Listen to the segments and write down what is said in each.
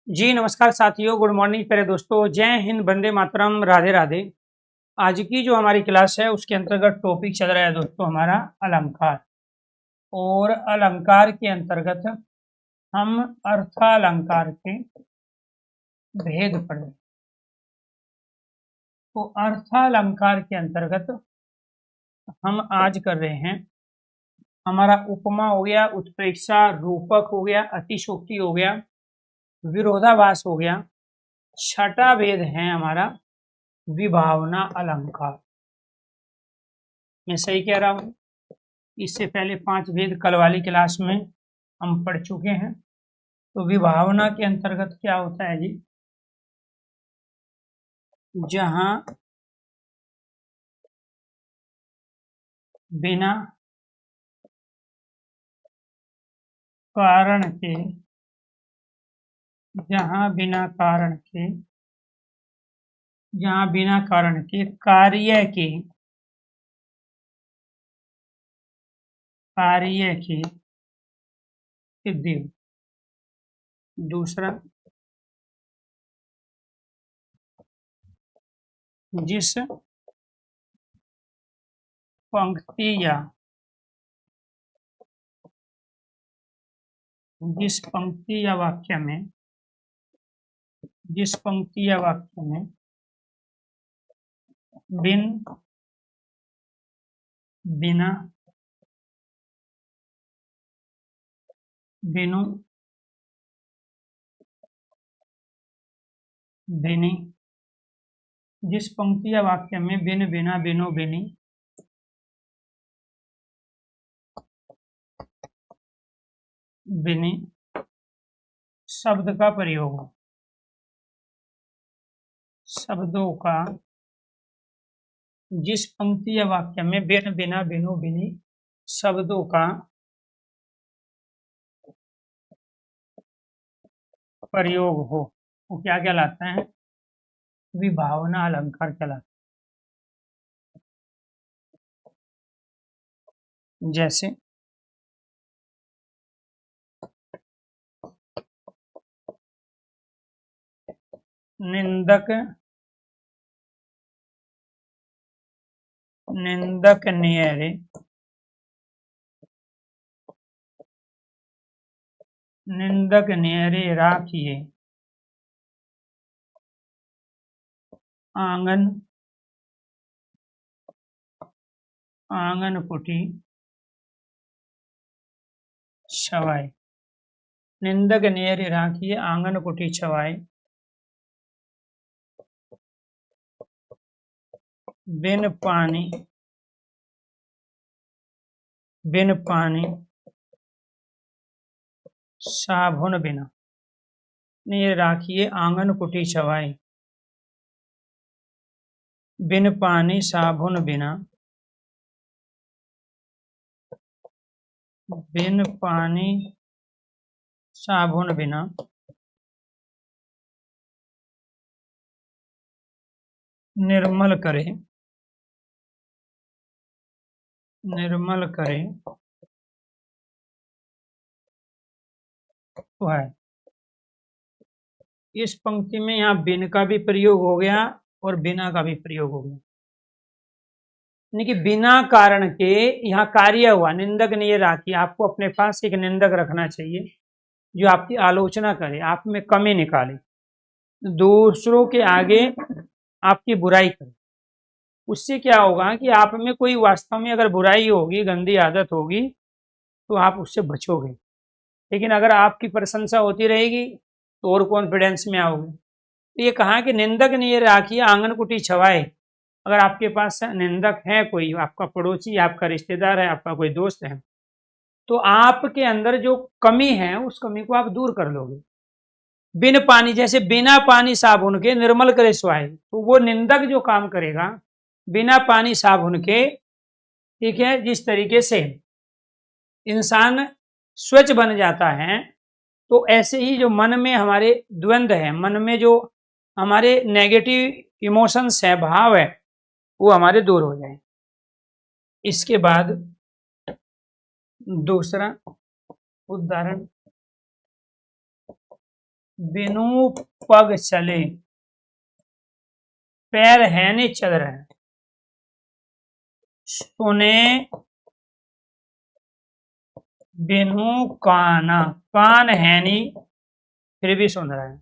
जी नमस्कार साथियों, good morning प्यारे दोस्तों, जय हिंद, वंदे मातरम, राधे राधे। आज की जो हमारी क्लास है उसके अंतर्गत टॉपिक चल रहा है दोस्तों हमारा अलंकार। और अलंकार के अंतर्गत हम अर्थालंकार के भेद पढ़ रहे हैं। तो अर्थालंकार के अंतर्गत हम आज कर रहे हैं हमारा उपमा हो गया, उत्प्रेक्षा, रूपक हो गया, अतिशोक्ति हो गया, विरोधाभास हो गया। छठा भेद है हमारा विभावना अलंकार। मैं सही कह रहा हूं? इससे पहले 5 भेद कल वाली क्लास में हम पढ़ चुके हैं। तो विभावना के अंतर्गत क्या होता है जी? जहां बिना कारण के जहां बिना कारण के जहां बिना कारण के कार्य की सिद्धि हो। दूसरा, जिस पंक्ति या वाक्य में बिना बिनु बिनी जिस पंक्ति या वाक्य में बिन बिना बिनु बिनी बिनी शब्द का प्रयोग हो। शब्दों का जिस पंक्ति या वाक्य में बिन बिना बिनु बिनी शब्दों का प्रयोग हो, वो क्या कहलाता है? विभावना अलंकार कहलाता है। जैसे निंदक नियरे राखिए आंगन कुटी छवाए। निंदक नियरे राखिए आंगन कुटी छवाए। बिन पानी साबुन बिना नियरे राखिए आंगन कुटी छवाए। बिन पानी साबुन बिना निर्मल करे तो है। इस पंक्ति में यहाँ बिन का भी प्रयोग हो गया और बिना का भी प्रयोग हो गया, यानी कि बिना कारण के यहाँ कार्य हुआ। निंदक ने ये राखी, आपको अपने पास एक निंदक रखना चाहिए जो आपकी आलोचना करे, आप में कमी निकाले, दूसरों के आगे आपकी बुराई करे। उससे क्या होगा कि आप में कोई वास्तव में अगर बुराई होगी, गंदी आदत होगी, तो आप उससे बचोगे। लेकिन अगर आपकी प्रशंसा होती रहेगी तो और कॉन्फिडेंस में आओगे। तो ये कहा कि निंदक ने ये राखी आंगन कुटी छवाए। अगर आपके पास निंदक है, कोई आपका पड़ोसी, आपका रिश्तेदार है, आपका कोई दोस्त है, तो आपके अंदर जो कमी है उस कमी को आप दूर कर लोगे। बिन पानी, जैसे बिना पानी साबुन के निर्मल करे स्वाए, तो वो निंदक जो काम करेगा बिना पानी साबुन के, ठीक है, जिस तरीके से इंसान स्वच्छ बन जाता है, तो ऐसे ही जो मन में हमारे द्वंद्व है, मन में जो हमारे नेगेटिव इमोशंस है, भाव है, वो हमारे दूर हो जाए। इसके बाद दूसरा उदाहरण, बिनु पग चले, पैर है नहीं चल रहे हैं। सुने बिनु काना, कान है नहीं फिर भी सुन रहा है।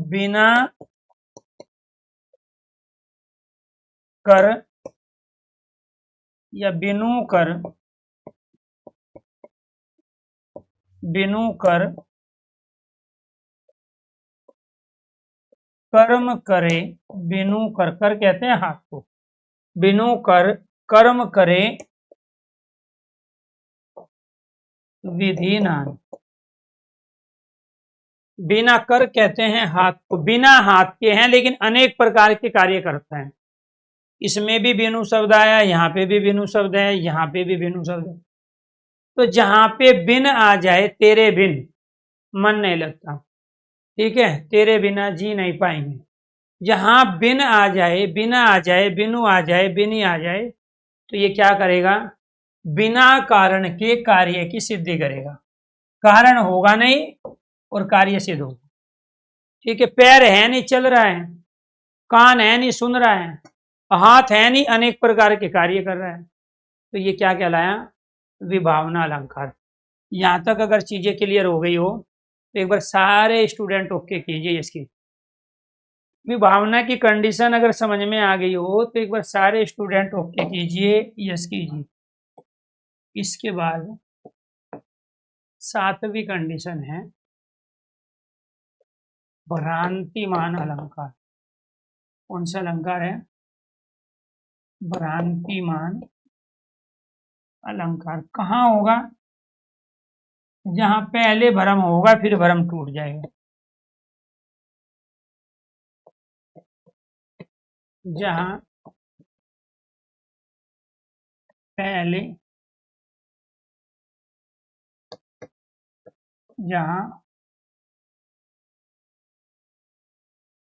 बिना कर या बिनु कर, बिनु कर कर्म करे, बिनु कर, कर कहते हैं हाथ को, बिनु कर कर्म करे विधि नान। बिना कर कहते हैं हाथ को, बिना हाथ के हैं लेकिन अनेक प्रकार के कार्य करते हैं। इसमें भी बिनु शब्द आया, यहाँ पे भी बिनु शब्द है, यहाँ पे भी बिनु शब्द है। तो जहां पे बिन आ जाए, तेरे बिन मन नहीं लगता, ठीक है, तेरे बिना जी नहीं पाएंगे। जहां बिन आ जाए, बिना आ जाए, बिनु आ जाए, बिनी आ जाए, तो ये क्या करेगा, बिना कारण के कार्य की सिद्धि करेगा। कारण होगा नहीं और कार्य सिद्ध होगा। ठीक है, पैर है नहीं चल रहा है, कान है नहीं सुन रहा है, हाथ है नहीं अनेक प्रकार के कार्य कर रहा है, तो ये क्या कहलाया, विभावना अलंकार। यहां तक अगर चीजें क्लियर हो गई हो तो एक बार सारे स्टूडेंट ओके कीजिए। इसकी विभावना की कंडीशन अगर समझ में आ गई हो तो एक बार सारे स्टूडेंट ओके कीजिए, यस कीजिए। इसके बाद 7वीं कंडीशन है भ्रांतिमान अलंकार। कौन सा अलंकार है, भ्रांतिमान अलंकार। कहाँ होगा, जहां पहले भ्रम होगा फिर भ्रम टूट जाएगा। जहां पहले, जहां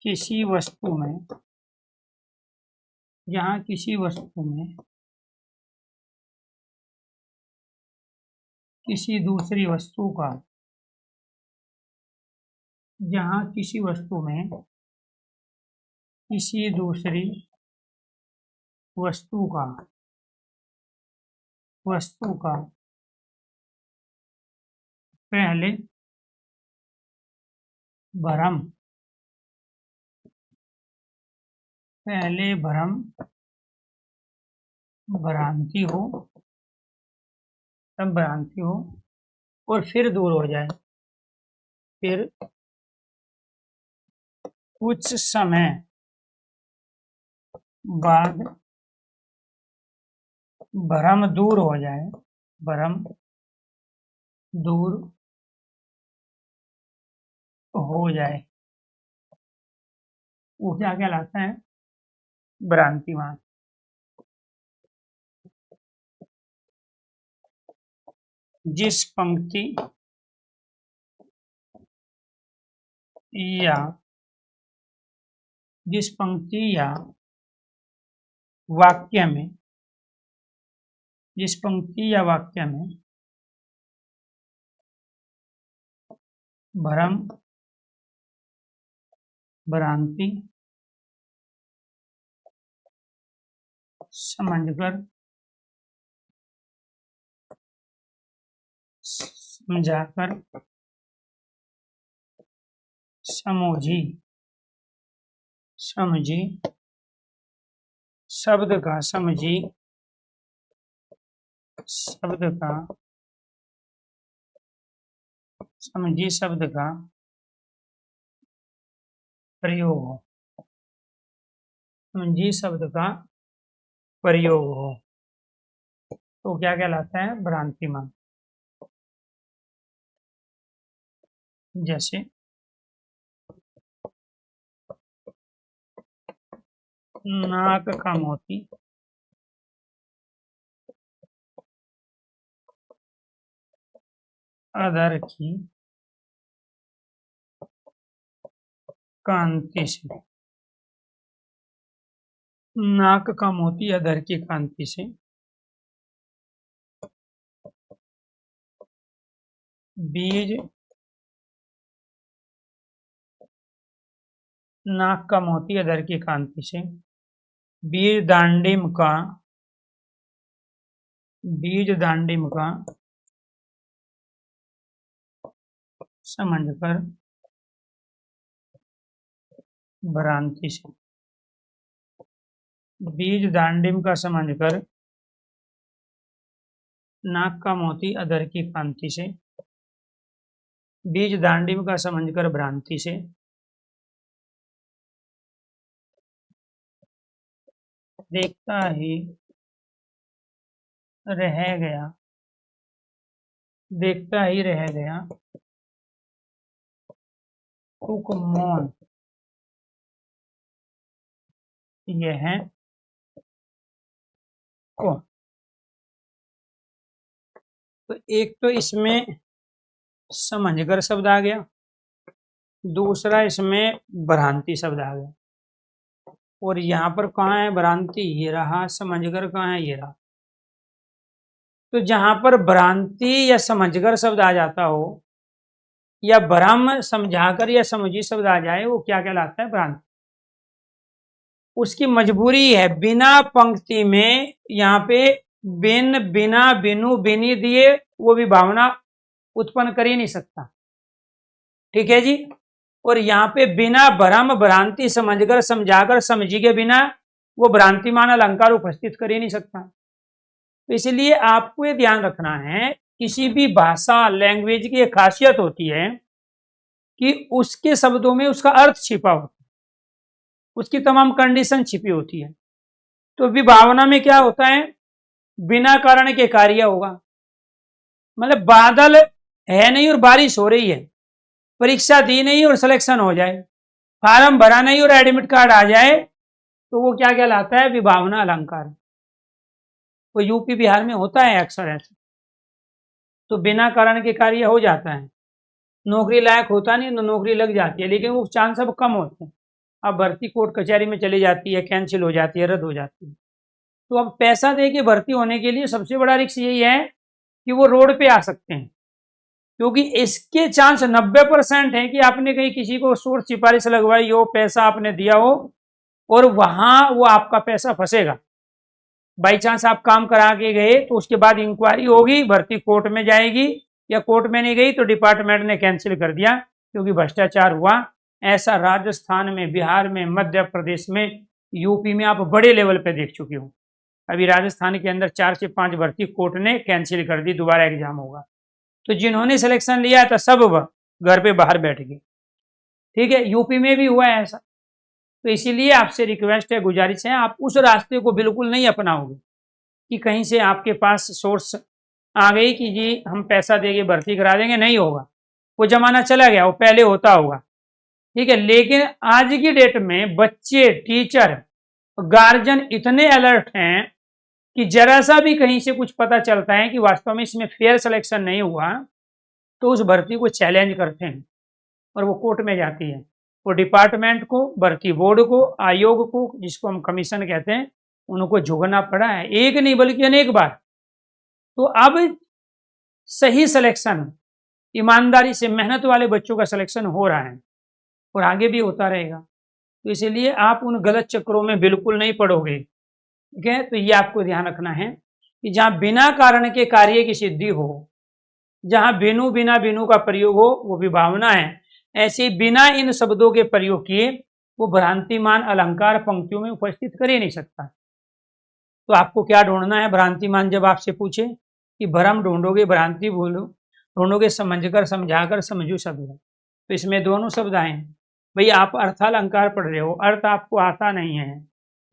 किसी वस्तु में, जहां किसी वस्तु में किसी दूसरी वस्तु का, जहां किसी वस्तु में किसी दूसरी वस्तु का, वस्तु का पहले भ्रम, पहले भ्रम भ्रांति हो, तब भ्रांति हो और फिर दूर हो जाए, फिर कुछ समय बाद भ्रम दूर हो जाए, भ्रम दूर हो जाए, वो क्या कहलाता है, भ्रांतिमान। जिस पंक्ति या जिस पंक्ति या वाक्य में, जिस पंक्ति या वाक्य में भ्रम भ्रांति समझकर, समझाकर, समझी, समझी शब्द का, समझी शब्द का, समझी शब्द का प्रयोग हो, समझी शब्द का प्रयोग हो, तो क्या कहलाता है, भ्रांतिमान। जैसे नाक का मोती अधर की कांति से, नाक का मोती अधर की कांति से बीज नाक का मोती अधर की कांति से, बीज दांडिम का समझकर भ्रांति से, बीज दांडिम का समझकर नाक का मोती अधर की कांति से, बीज दांडिम का समझकर भ्रांति से, देखता ही रह गया तुक मौन यह कौन। तो एक तो इसमें समझकर शब्द आ गया, दूसरा इसमें भ्रांति शब्द आ गया, और यहां पर कहाँ है भ्रांति, ये रहा, समझकर कहाँ है, ये रहा। तो जहां पर भ्रांति या समझकर शब्द आ जाता हो, या भ्रम समझाकर या समझी शब्द आ जाए, वो क्या कहलाता है, भ्रांति। उसकी मजबूरी है, बिना पंक्ति में यहाँ पे बिन बिना बिनु बिनी दिए वो भी भावना उत्पन्न कर ही नहीं सकता, ठीक है जी। और यहाँ पे बिना भ्रम भ्रांति समझकर समझाकर समझी के बिना वो भ्रांतिमान अलंकार उपस्थित कर ही नहीं सकता। तो इसलिए आपको ये ध्यान रखना है, किसी भी भाषा लैंग्वेज की एक खासियत होती है कि उसके शब्दों में उसका अर्थ छिपा होता है, उसकी तमाम कंडीशन छिपी होती है। तो विभावना में क्या होता है, बिना कारण के कार्य होगा, मतलब बादल है नहीं और बारिश हो रही है, परीक्षा दी नहीं और सिलेक्शन हो जाए, फार्म भरा नहीं और एडमिट कार्ड आ जाए, तो वो क्या कहलाता है, विभावना अलंकार। तो यूपी बिहार में होता है अक्सर ऐसा। तो बिना कारण के कार्य हो जाता है, नौकरी लायक होता नहीं तो नौकरी लग जाती है, लेकिन वो चांस अब कम होते हैं। अब भर्ती कोर्ट कचहरी में चली जाती है, कैंसिल हो जाती है, रद्द हो जाती है। तो अब पैसा दे के भर्ती होने के लिए सबसे बड़ा रिस्क यही है कि वो रोड पे आ सकते हैं, क्योंकि इसके चांस 90% है कि आपने कहीं किसी को सोर्स सिफारिश लगवाई हो, पैसा आपने दिया हो और वहां वो आपका पैसा फंसेगा। बाई चांस आप काम करा के गए तो उसके बाद इंक्वायरी होगी, भर्ती कोर्ट में जाएगी, या कोर्ट में नहीं गई तो डिपार्टमेंट ने कैंसिल कर दिया क्योंकि भ्रष्टाचार हुआ। ऐसा राजस्थान में, बिहार में, मध्य प्रदेश में, यूपी में आप बड़े लेवल पे देख चुके हो। अभी राजस्थान के अंदर 4 से 5 भर्ती कोर्ट ने कैंसिल कर दी, दोबारा एग्जाम होगा। तो जिन्होंने सिलेक्शन लिया था सब घर पे बाहर बैठ गए, ठीक है। यूपी में भी हुआ है ऐसा। तो इसीलिए आपसे रिक्वेस्ट है, गुजारिश है, आप उस रास्ते को बिल्कुल नहीं अपनाओगे कि कहीं से आपके पास सोर्स आ गई कि जी हम पैसा देके भर्ती करा देंगे, नहीं होगा। वो जमाना चला गया, वो पहले होता होगा, ठीक है। लेकिन आज की डेट में बच्चे, टीचर, गार्जियन इतने अलर्ट हैं कि जरा सा भी कहीं से कुछ पता चलता है कि वास्तव में इसमें फेयर सिलेक्शन नहीं हुआ, तो उस भर्ती को चैलेंज करते हैं और वो कोर्ट में जाती है। वो डिपार्टमेंट को, भर्ती बोर्ड को, आयोग को, जिसको हम कमीशन कहते हैं, उनको झुकना पड़ा है, एक नहीं बल्कि अनेक बार। तो अब सही सिलेक्शन, ईमानदारी से मेहनत वाले बच्चों का सिलेक्शन हो रहा है और आगे भी होता रहेगा। तो इसलिए आप उन गलत चक्रों में बिल्कुल नहीं पड़ोगे, ठीक है। तो ये आपको ध्यान रखना है कि जहां बिना कारण के कार्य की सिद्धि हो, जहां बिनु बिना बिनु का प्रयोग हो, वो विभावना है। ऐसे बिना इन शब्दों के प्रयोग किए वो भ्रांतिमान अलंकार पंक्तियों में उपस्थित कर ही नहीं सकता। तो आपको क्या ढूंढना है, भ्रांतिमान जब आपसे पूछे कि भ्रम ढूंढोगे, भ्रांति ढूंढोगे, समझकर समझाकर समझू शब्द है। तो इसमें दोनों शब्द आए हैं। भाई आप अर्थालंकार पढ़ रहे हो, अर्थ आपको आता नहीं है,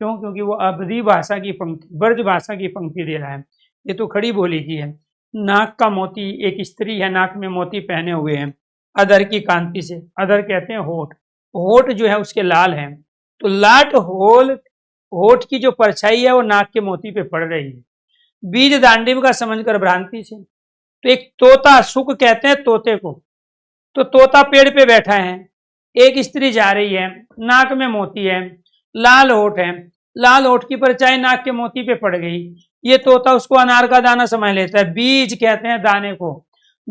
क्यों? क्योंकि वो अवधि भाषा की पंक्ति, ब्रज भाषा की पंक्ति दे रहा है। ये तो खड़ी बोली की है। नाक का मोती, एक स्त्री है, नाक में मोती पहने हुए हैं अधर की कांति से। अधर कहते हैं होठ, होठ जो है उसके लाल है, तो लाट होल होठ की जो परछाई है वो नाक के मोती पे पड़ रही है। बीज दांडिव का समझकर भ्रांति से। तो एक तोता, सुख कहते हैं तोते को, तो तोता पेड़ पे बैठा है, एक स्त्री जा रही है, नाक में मोती है, लाल होठ है, लाल होठ की परछाई नाक के मोती पे पड़ गई, ये तोता उसको अनार का दाना समझ लेता है। बीज कहते हैं दाने को,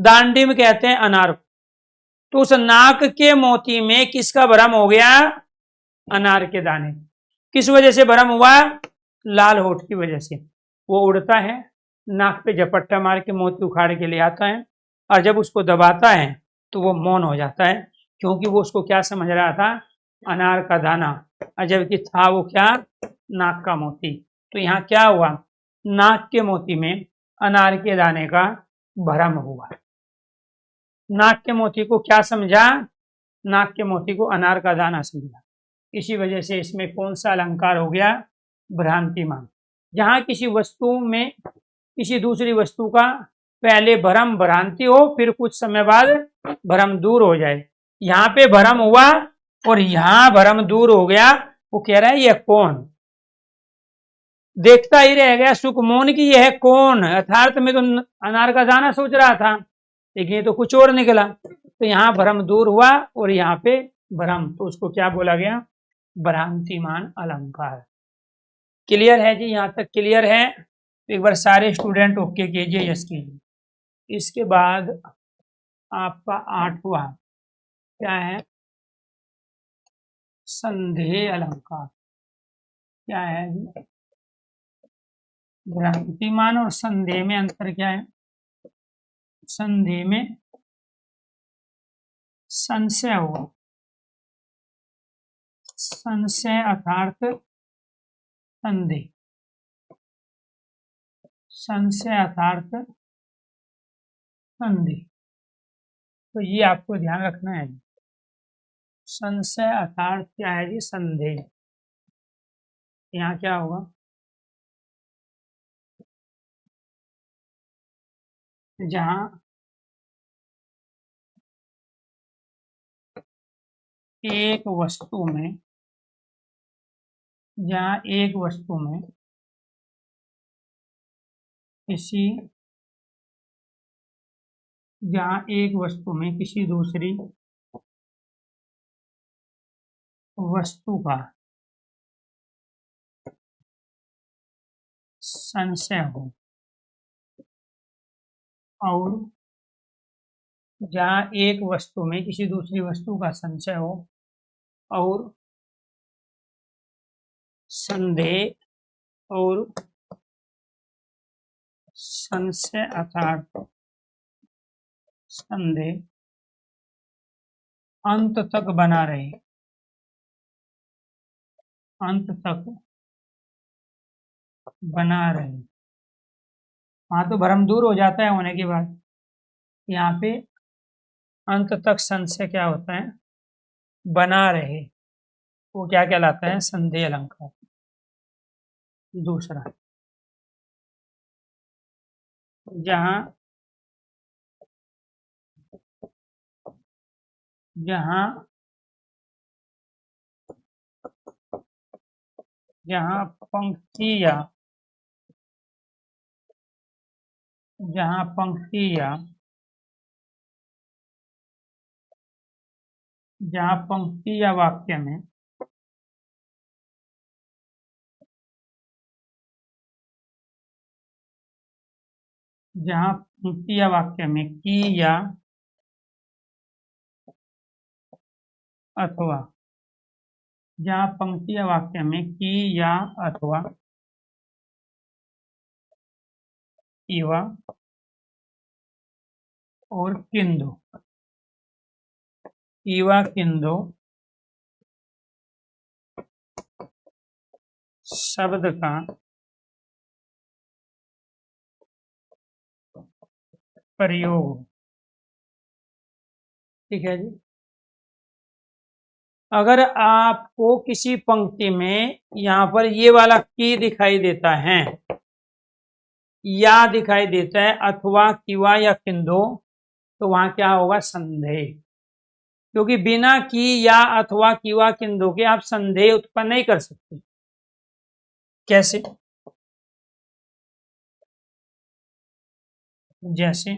दांडिम कहते हैं अनार को। तो उस नाक के मोती में किसका भ्रम हो गया? अनार के दाने। किस वजह से भ्रम हुआ? लाल होठ की वजह से। वो उड़ता है, नाक पे झपट्टा मार के मोती उखाड़ के ले आता है, और जब उसको दबाता है तो वो मौन हो जाता है, क्योंकि वो उसको क्या समझ रहा था? अनार का दाना, और जबकि था वो क्या? नाक का मोती। तो यहाँ क्या हुआ? नाक के मोती में अनार के दाने का भ्रम हुआ। नाक के मोती को क्या समझा? नाक के मोती को अनार का दाना समझा। इसी वजह से इसमें कौन सा अलंकार हो गया? भ्रांतिमान। जहां किसी वस्तु में किसी दूसरी वस्तु का पहले भ्रम भ्रांति हो, फिर कुछ समय बाद भ्रम दूर हो जाए। यहाँ पे भ्रम हुआ और यहाँ भ्रम दूर हो गया। वो कह रहा है यह कौन? देखता ही रह गया सुख मौन की, यह कौन? यथार्थ में तो अनार का दाना सोच रहा था, लेकिन ये तो कुछ और निकला। तो यहाँ भ्रम दूर हुआ और यहाँ पे भ्रम, तो उसको क्या बोला गया? भ्रांतिमान अलंकार। क्लियर है जी? यहाँ तक क्लियर है? एक बार सारे स्टूडेंट ओके कीजिए, यस कीजिए। इसके बाद आपका 8वां क्या है? संदेह अलंकार। क्या है जी? भ्रांतिमान और संदेह में अंतर क्या है? संदेह में संशय हुआ, संशय अर्थात संदेह, संशय अर्थात संदेह। तो ये आपको ध्यान रखना है। संशय अर्थात क्या है जी? संदेह। यहाँ क्या होगा? जहां एक वस्तु में, जहां एक वस्तु में किसी, जहां एक वस्तु में किसी दूसरी वस्तु का संशय हो, और जहां एक वस्तु में किसी दूसरी वस्तु का संशय हो और संदेह और संशय अर्थात संदेह अंत तक बना रहे, अंत तक बना रहे। हाँ, तो भ्रम दूर हो जाता है होने के बाद। यहाँ पे अंत तक संशय क्या होता है? बना रहे। वो क्या कहलाता है? संदेह अलंकार। दूसरा, जहां जहां जहां पंक्ति या जहां पंक्ति या जहां पंक्ति या वाक्य में जहां पंक्ति या वाक्य में की या अथवा, जहां पंक्ति या वाक्य में की या अथवा इवा और किंतु, इवा किंतु शब्द का प्रयोग। ठीक है जी। अगर आपको किसी पंक्ति में यहाँ पर ये वाला की दिखाई देता है, या दिखाई देता है, अथवा किवा या किंतु, तो वहां क्या होगा? संदेह। क्योंकि बिना की या अथवा किवा किंतु के आप संदेह उत्पन्न नहीं कर सकते। कैसे? जैसे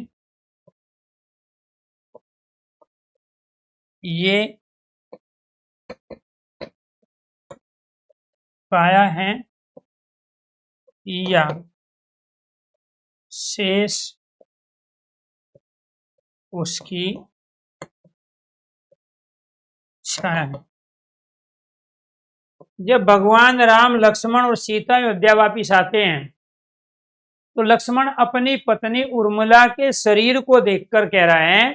ये काया है या शेष उसकी छाया है। जब भगवान राम, लक्ष्मण और सीता अयोध्या वापिस आते हैं तो लक्ष्मण अपनी पत्नी उर्मिला के शरीर को देखकर कह रहा है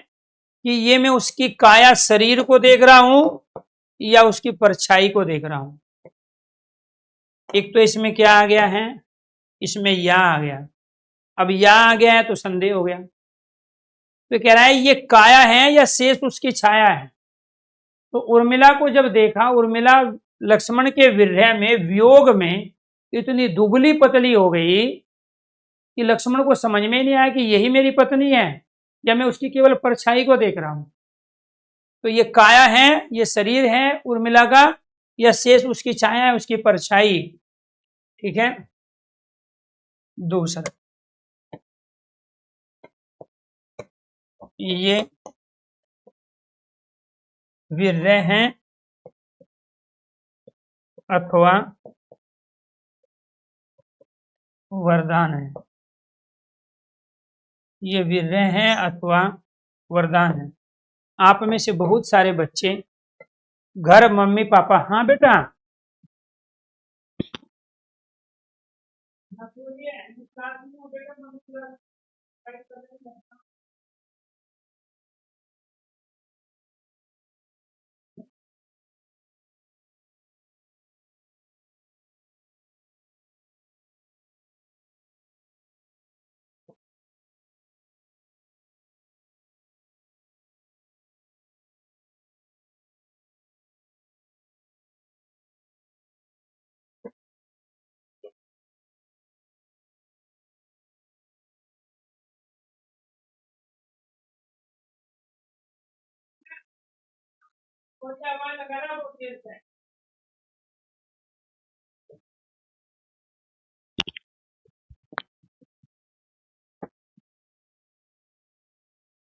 कि ये मैं उसकी काया शरीर को देख रहा हूं या उसकी परछाई को देख रहा हूं। एक तो इसमें क्या आ गया है, इसमें या आ गया। अब या आ गया है तो संदेह हो गया। तो कह रहा है ये काया है या शेष उसकी छाया है। तो उर्मिला को जब देखा, उर्मिला लक्ष्मण के विरह में, वियोग में इतनी दुबली पतली हो गई कि लक्ष्मण को समझ में नहीं आया कि यही मेरी पत्नी है या मैं उसकी केवल परछाई को देख रहा हूं। तो ये काया है, ये शरीर है उर्मिला का, या शेष उसकी छाया है, उसकी परछाई। ठीक है। दूसरा, ये विरह है अथवा वरदान है। ये विरह है अथवा वरदान है। आप में से बहुत सारे बच्चे घर मम्मी पापा, हाँ बेटा,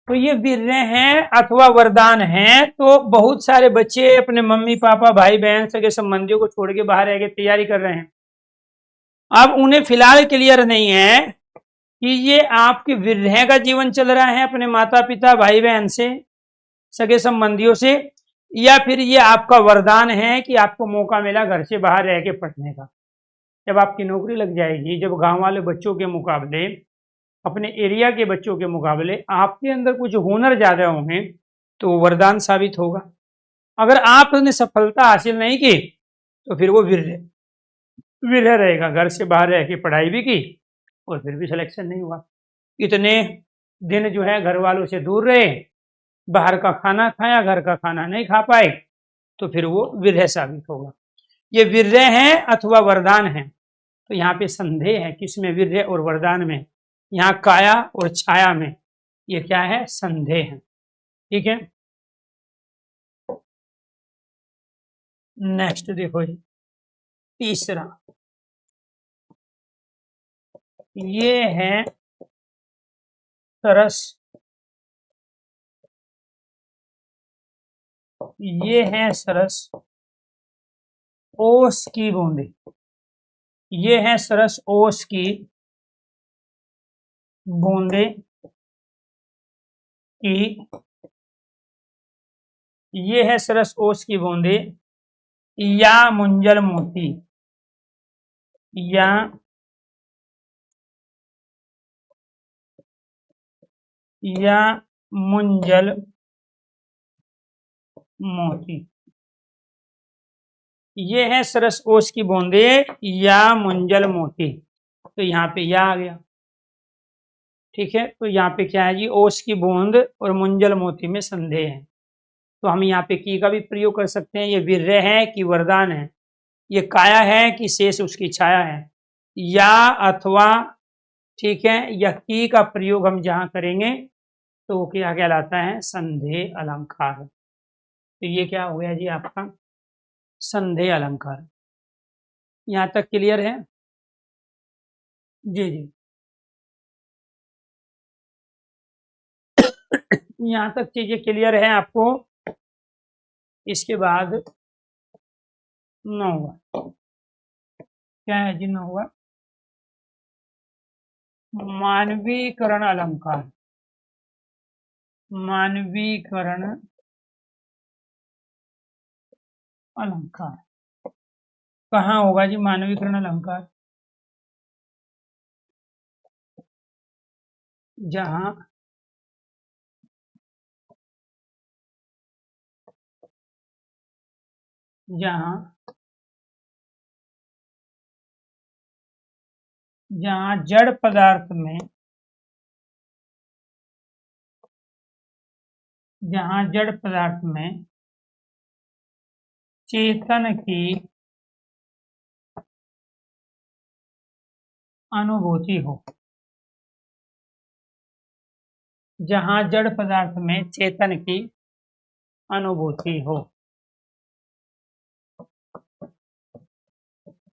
तो ये विरह है अथवा वरदान है। तो बहुत सारे बच्चे अपने मम्मी पापा, भाई बहन, सगे संबंधियों को छोड़ के बाहर रह के तैयारी कर रहे हैं। अब उन्हें फिलहाल क्लियर नहीं है कि ये आपके विरह का जीवन चल रहा है अपने माता पिता, भाई बहन से, सगे संबंधियों से, या फिर ये आपका वरदान है कि आपको मौका मिला घर से बाहर रह के पढ़ने का। जब आपकी नौकरी लग जाएगी, जब गांव वाले बच्चों के मुकाबले, अपने एरिया के बच्चों के मुकाबले आपके अंदर कुछ हुनर ज्यादा होंगे तो वरदान साबित होगा। अगर आपने सफलता हासिल नहीं की तो फिर वो विरह रहेगा। घर से बाहर रह के पढ़ाई भी की और फिर भी सिलेक्शन नहीं हुआ। इतने दिन जो है घर वालों से दूर रहे, बाहर का खाना खाया, घर का खाना नहीं खा पाए, तो फिर वो विरह साबित होगा। ये विरह है अथवा वरदान है। तो यहाँ पे संदेह है किसमें, विरह और वरदान में। यहाँ काया और छाया में ये क्या है, संदेह है। ठीक है। नेक्स्ट देखो जी, तीसरा, ये है सरस, ये है सरस ओस की बूंदे। ये है सरस ओस की बूंदे की, ये है सरस ओस की बूंदे या मुंजल मोती, या मुंजल मोती। ये है सरस ओस की बूंदे या मुंजल मोती। तो यहाँ पे या आ गया। ठीक है। तो यहाँ पे क्या है जी, ओस की बूंद और मुंजल मोती में संदेह है। तो हम यहाँ पे की का भी प्रयोग कर सकते हैं। ये विरह है कि वरदान है, ये काया है कि शेष उसकी छाया है, या अथवा, ठीक है, या की का प्रयोग हम जहां करेंगे तो वो क्या कहलाता है, संदेह अलंकार। तो ये क्या हो गया जी आपका संदेह अलंकार। यहां तक क्लियर है? जी जी। यहां तक चीजें क्लियर है आपको। इसके बाद न हुआ, क्या है जी न हुआ, मानवीकरण अलंकार। मानवीकरण अलंकार कहाँ होगा जी मानवीकरण अलंकार? जहां जहां जहां जड़ पदार्थ में चेतन की अनुभूति हो। जहां जड़ पदार्थ में चेतन की अनुभूति हो।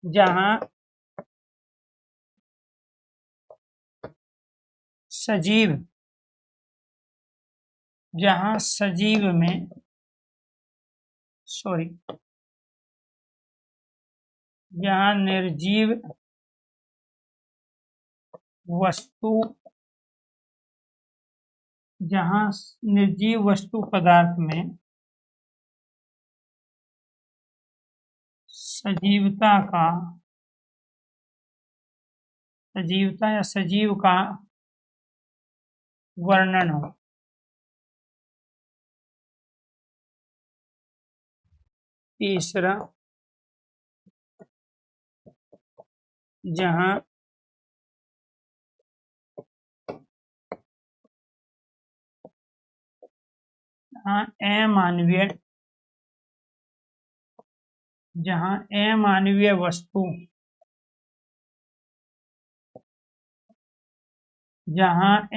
जहां सजीव में जहां निर्जीव वस्तु पदार्थ में सजीवता या सजीव का वर्णन हो। तीसरा जहां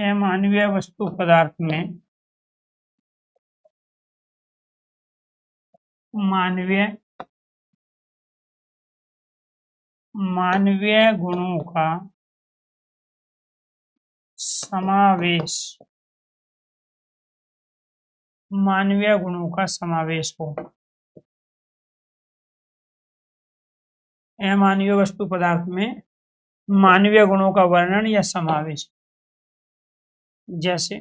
अमानवीय वस्तु पदार्थ में मानवीय गुणों का समावेश हो। अमानवीय वस्तु पदार्थ में मानवीय गुणों का वर्णन या समावेश, जैसे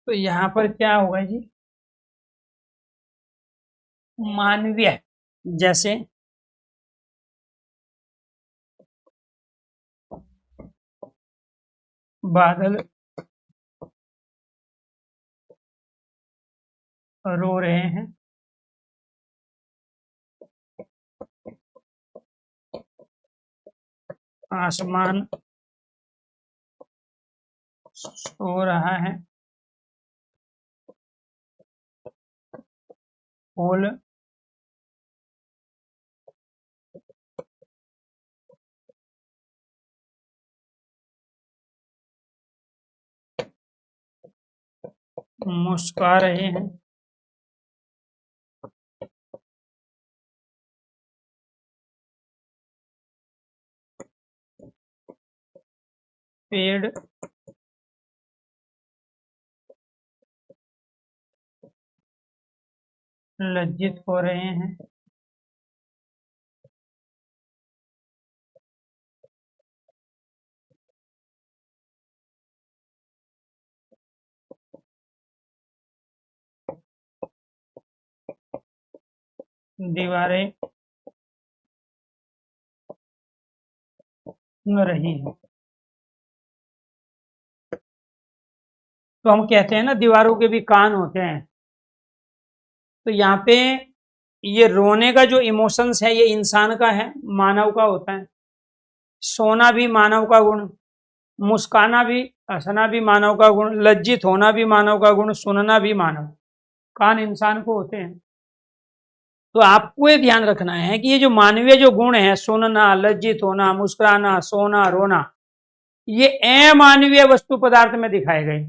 तो यहाँ पर क्या होगा जी मानवीय, जैसे बादल रो रहे हैं, आसमान सो रहा है, फूल मुस्कुरा रहे हैं, पेड़ लज्जित हो रहे हैं, दीवारें सुन रही हैं। तो हम कहते हैं ना दीवारों के भी कान होते हैं, तो यहाँ पे ये रोने का जो इमोशंस है ये इंसान का है, मानव का होता है। सोना भी मानव का गुण, मुस्काना भी, हंसना भी मानव का गुण, लज्जित होना भी मानव का गुण, सुनना भी मानव, कान इंसान को होते हैं। तो आपको ये ध्यान रखना है कि ये जो मानवीय जो गुण है, सुनना, लज्जित होना, मुस्कुराना, सोना, रोना, ये अमानवीय वस्तु पदार्थ में दिखाए गए।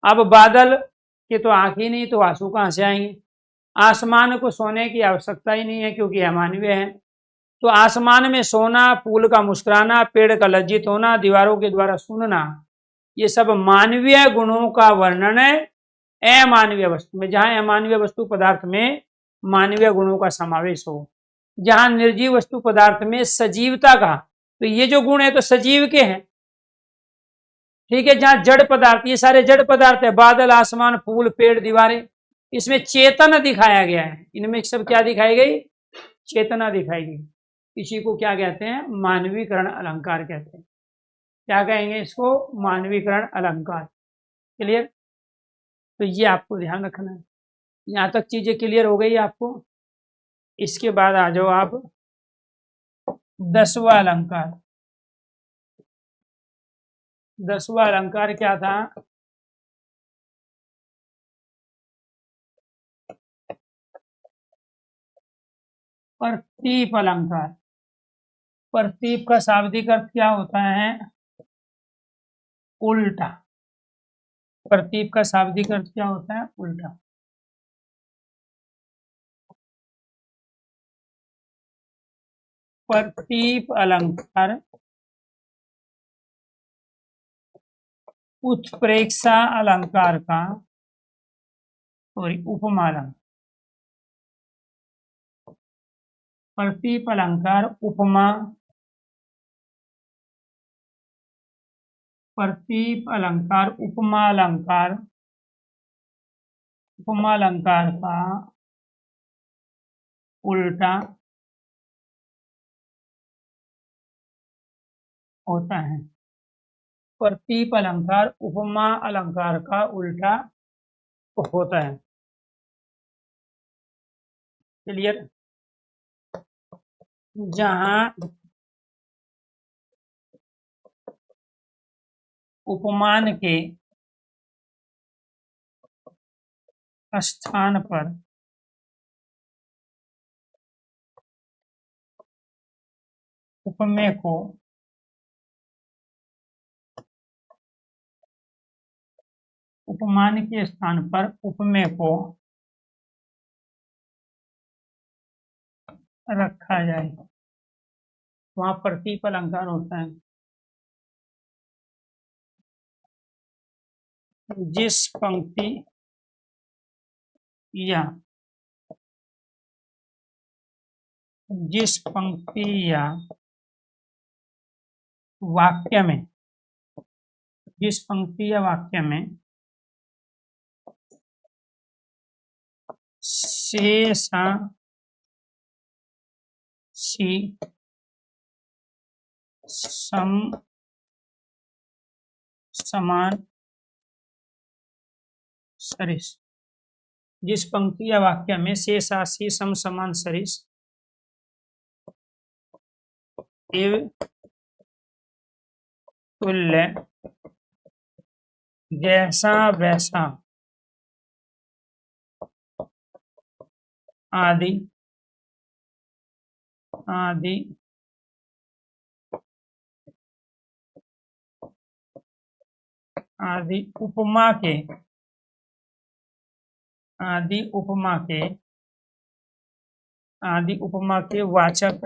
अब बादल के तो आंख ही नहीं, तो आंसू कहां से आएंगे? आसमान को सोने की आवश्यकता ही नहीं है क्योंकि अमानवीय है। तो आसमान में सोना, फूल का मुस्कुराना, पेड़ का लज्जित होना, दीवारों के द्वारा सुनना, ये सब मानवीय गुणों का वर्णन है अमानवीय वस्तु में। जहां अमानवीय वस्तु पदार्थ में मानवीय गुणों का समावेश हो, जहां निर्जीव वस्तु पदार्थ में सजीवता का, तो ये जो गुण है तो सजीव के हैं, ठीक है। जहां जड़ पदार्थ, ये सारे जड़ पदार्थ है, बादल, आसमान, फूल, पेड़, दीवारें, इसमें चेतना दिखाया गया है। इनमें सब क्या दिखाई गई? चेतना दिखाई गई। इसी को क्या कहते हैं? मानवीकरण अलंकार कहते हैं। क्या कहेंगे इसको? मानवीकरण अलंकार। क्लियर? तो ये आपको ध्यान रखना है। यहां तक चीजें क्लियर हो गई आपको? इसके बाद आ जाओ आप 10वां अलंकार। 10वां अलंकार क्या था? प्रतीप अलंकार। प्रतीप का शाब्दिक अर्थ क्या होता है? उल्टा। प्रतीप का शाब्दिक अर्थ क्या होता है? उल्टा। प्रतीप अलंकार उत्प्रेक्षा अलंकार का उपमा अलंकार। प्रतीप अलंकार उपमा, प्रतीप अलंकार उपमा अलंकार, उपमा अलंकार का उल्टा होता है। प्रतीप अलंकार उपमा अलंकार का उल्टा होता है। क्लियर? जहां उपमान के स्थान पर उपमेय को उपमान के स्थान पर उपमेय को रखा जाए, वहां प्रतीप अलंकार होता है। जिस पंक्ति या वाक्य में, जिस पंक्ति या वाक्य में शेषा सी सम समान सरिस, जिस पंक्ति या वाक्य में शेषासी सम समान सरिस एव तुल्य जैसा वैसा आदि आदि आदि उपमा के आदि उपमा के वाचक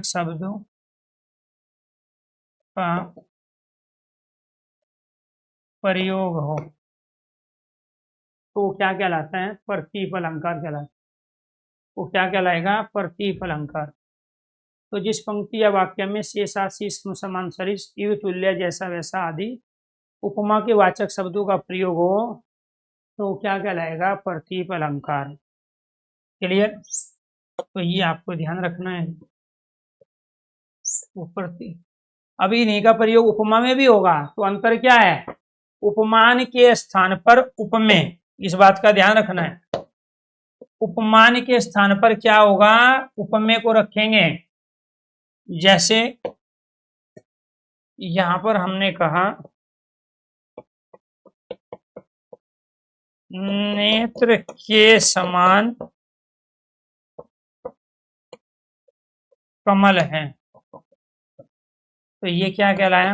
शब्दों का प्रयोग हो तो क्या कहलाता है? प्रतीप अलंकार कहलाता है। वो क्या कहलाएगा? प्रतीप अलंकार। तो जिस पंक्ति या वाक्य में शेषासी समान सरिस इव तुल्य जैसा वैसा आदि उपमा के वाचक शब्दों का प्रयोग हो तो क्या कहलाएगा? प्रतीप अलंकार। क्लियर? तो ये आपको ध्यान रखना है। अभी इन्हीं का प्रयोग उपमा में भी होगा, तो अंतर क्या है? उपमान के स्थान पर उपमेय, इस बात का ध्यान रखना है। उपमान के स्थान पर क्या होगा, उपमेय को रखेंगे। जैसे यहां पर हमने कहा नेत्र के समान कमल है, तो ये क्या कहलाया,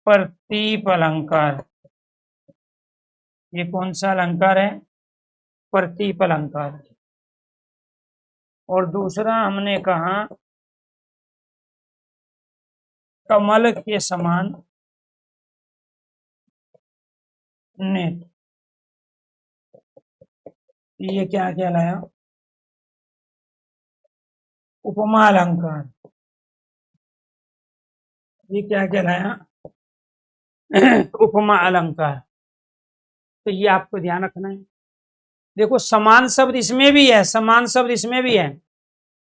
प्रतीप अलंकार। ये कौन सा अलंकार है, प्रतीप अलंकार। और दूसरा हमने कहा कमल के समान नेत्र, ये क्या कहलाया, उपमा अलंकार। ये क्या कहलाया, उपमा अलंकार। तो ये आपको ध्यान रखना है। देखो समान शब्द इसमें भी है, समान शब्द इसमें भी है।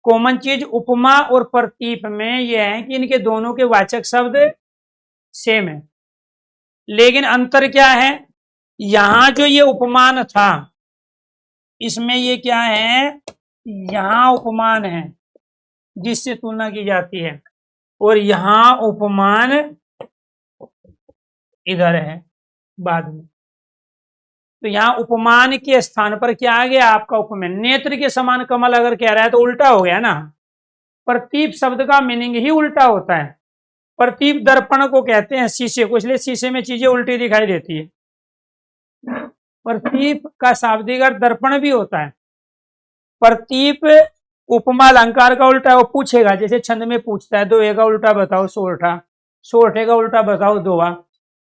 कॉमन चीज उपमा और प्रतीप में यह है कि इनके दोनों के वाचक शब्द सेम है, लेकिन अंतर क्या है, यहां जो ये उपमान था इसमें ये क्या है, यहां उपमान है जिससे तुलना की जाती है, और यहां उपमान इधर है बाद में। तो यहां उपमान के स्थान पर क्या आ गया आपका उपमेय। नेत्र के समान कमल अगर कह रहा है तो उल्टा हो गया ना, प्रतीप शब्द का मीनिंग ही उल्टा होता है। प्रतीप दर्पण को कहते हैं शीशे को, इसलिए शीशे में चीजें उल्टी दिखाई देती है। प्रतीप का शाब्दिक अर्थ दर्पण भी होता है। प्रतीप उपमा अलंकार का उल्टा, वो पूछेगा जैसे छंद में पूछता है, दोहे का उल्टा बताओ सोरठा, सोरठे का उल्टा बताओ दोहा।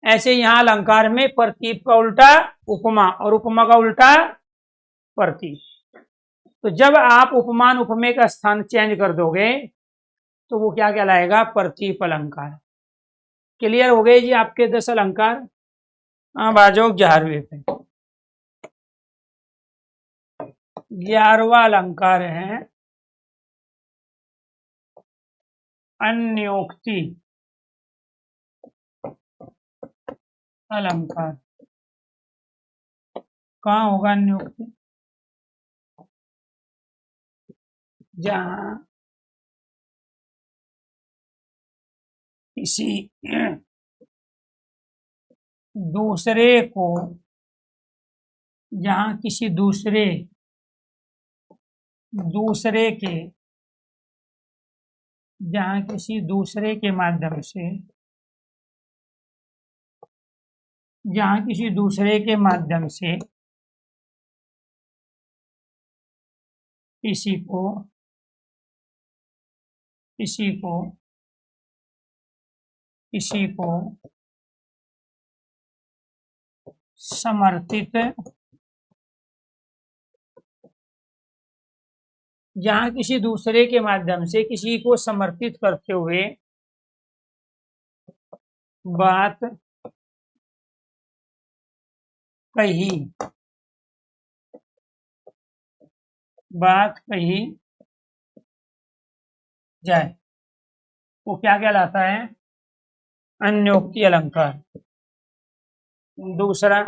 ऐसे यहां अलंकार में प्रतीप का उल्टा उपमा और उपमा का उल्टा प्रतीप। तो जब आप उपमान उपमेय का स्थान चेंज कर दोगे तो वो क्या कहलाएगा, प्रतीप अलंकार। क्लियर हो गए जी आपके 10 अलंकार। अब आ जाओ 11वें पे। 11वां अलंकार है अन्योक्ति अलंकार। कहाँ होगा अन्योक्ति, जहां किसी दूसरे को, जहां किसी दूसरे के, जहां किसी दूसरे के माध्यम से, जहां किसी दूसरे के माध्यम से किसी को किसी को किसी को समर्थित, जहां किसी दूसरे के माध्यम से किसी को समर्थित करते हुए बात कही, बात कही जाए, वो क्या कहलाता है, अन्योक्ति अलंकार। दूसरा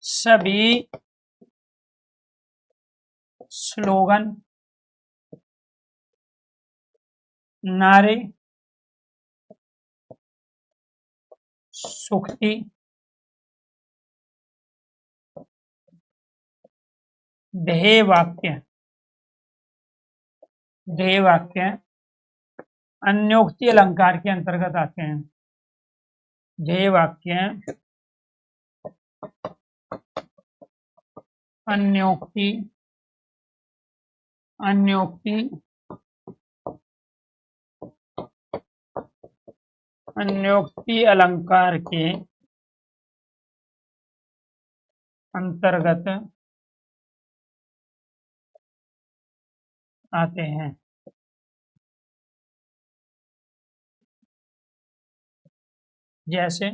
सभी स्लोगन, नारे, सुक्ति, ध्येय वाक्य, ध्येय वाक्य अन्योक्ति अलंकार के अंतर्गत आते हैं। ध्येय वाक्य अन्योक्ति अन्योक्ति अन्योक्ति अलंकार के अंतर्गत आते हैं। जैसे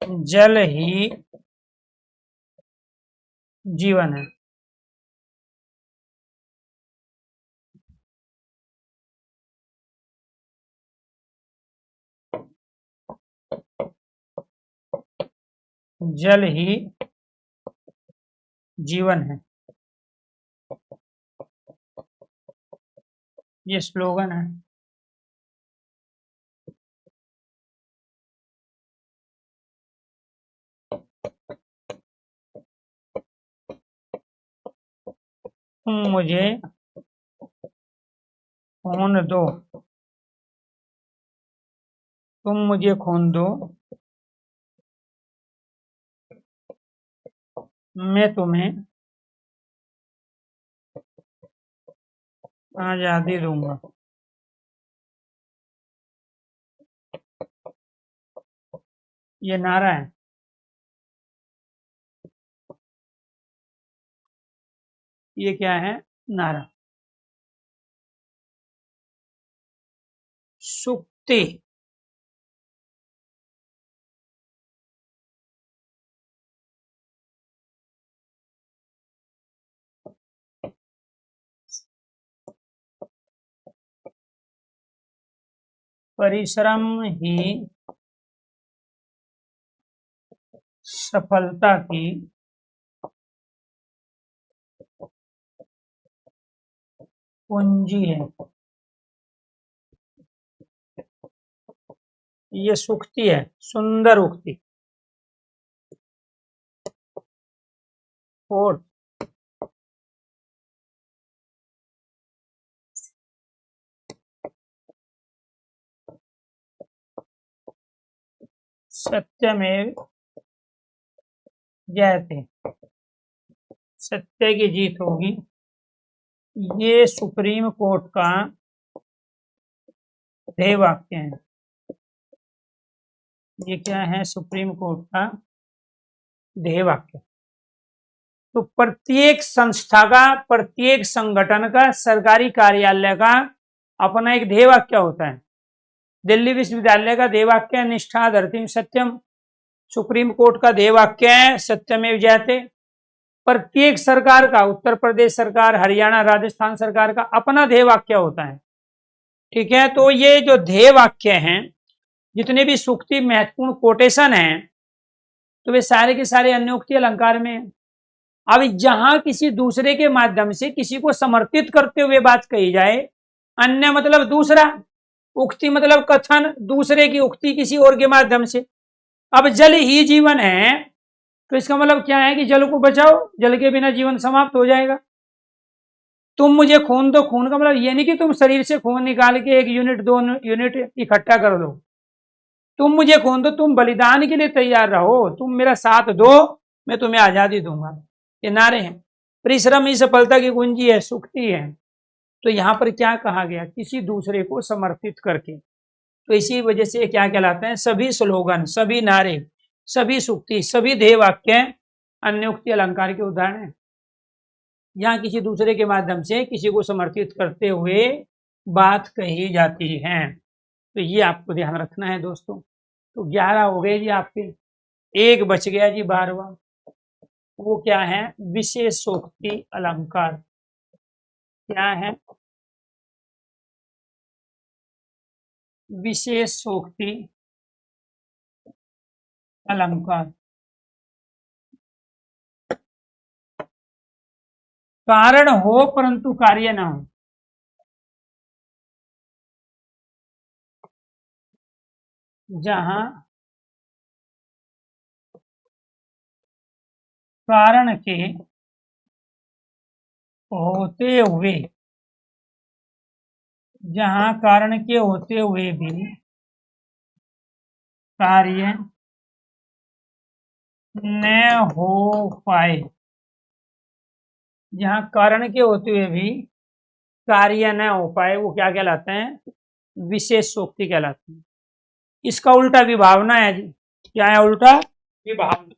जल ही जीवन है, जल ही जीवन है, ये स्लोगन है। तुम मुझे खून दो, तुम मुझे खून दो, मैं तुम्हें आजादी दूंगा। ये नारा है। ये क्या है? नारा। सुक्ति। परिश्रम ही सफलता की पूंजी है। ये सूक्ति है, सुंदर उक्ति। और सत्यमेव जयते, सत्य की जीत होगी। ये सुप्रीम कोर्ट का ध्येय वाक्य है। ये क्या है? सुप्रीम कोर्ट का ध्येय वाक्य। तो प्रत्येक संस्था का, प्रत्येक संगठन का, सरकारी कार्यालय का अपना एक ध्येय वाक्य होता है। दिल्ली विश्वविद्यालय का ध्येय वाक्य है निष्ठा धरती सत्यम। सुप्रीम कोर्ट का ध्येय वाक्य है सत्यमेव जयते। प्रत्येक सरकार का, उत्तर प्रदेश सरकार, हरियाणा, राजस्थान सरकार का अपना ध्येय वाक्य होता है। ठीक है, तो ये जो ध्येय वाक्य हैं, जितने भी सूक्ति महत्वपूर्ण कोटेशन हैं, तो वे सारे के सारे अन्योक्ति अलंकार में हैं। अब जहां किसी दूसरे के माध्यम से किसी को समर्पित करते हुए बात कही जाए, अन्य मतलब दूसरा, उक्ति मतलब कथन, दूसरे की उक्ति किसी और के माध्यम से। अब जल ही जीवन है, तो इसका मतलब क्या है कि जल को बचाओ, जल के बिना जीवन समाप्त हो जाएगा। तुम मुझे खून दो, खून का मतलब ये नहीं कि तुम शरीर से खून निकाल के 1 यूनिट 2 यूनिट इकट्ठा कर दो। तुम मुझे खून दो, तुम बलिदान के लिए तैयार रहो, तुम मेरा साथ दो, मैं तुम्हें आजादी दूंगा। ये नारे हैं। परिश्रम ही सफलता की कुंजी है, सुक्ति है। तो यहां पर क्या कहा गया? किसी दूसरे को समर्पित करके। तो इसी वजह से क्या कहलाते हैं? सभी स्लोगन, सभी नारे, सभी सुक्ति, सभी ध्येय वाक्य अन्योक्ति अलंकार के उदाहरण है। यहाँ किसी दूसरे के माध्यम से किसी को समर्पित करते हुए बात कही जाती है। तो ये आपको ध्यान रखना है दोस्तों। तो 11 हो गए जी आपके, एक बच गया जी 12वां। वो क्या है? विशेषोक्ति अलंकार। क्या है? विशेषोक्ति अलंकार। कारण हो परंतु कार्य ना हो। जहां कारण के होते हुए, जहां कारण के होते हुए भी कार्य न हो पाए, जहां कारण के होते हुए भी कार्य न हो पाए, वो क्या कहलाते हैं? विशेष सोक्ति कहलाते हैं। इसका उल्टा विभावना है जी। क्या है उल्टा? विभावना।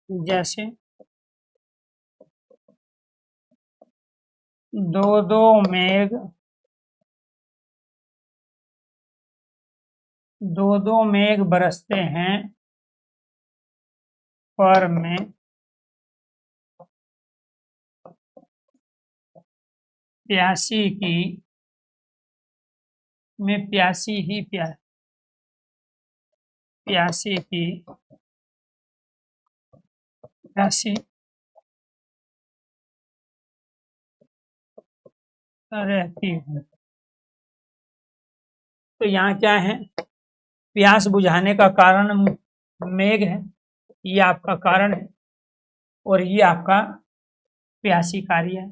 जैसे दो दो मेघ बरसते हैं पर में प्यासी की रहती हूँ। तो यहाँ क्या है, प्यास बुझाने का कारण मेघ है, ये आपका कारण है और ये आपका प्यासी कार्य है।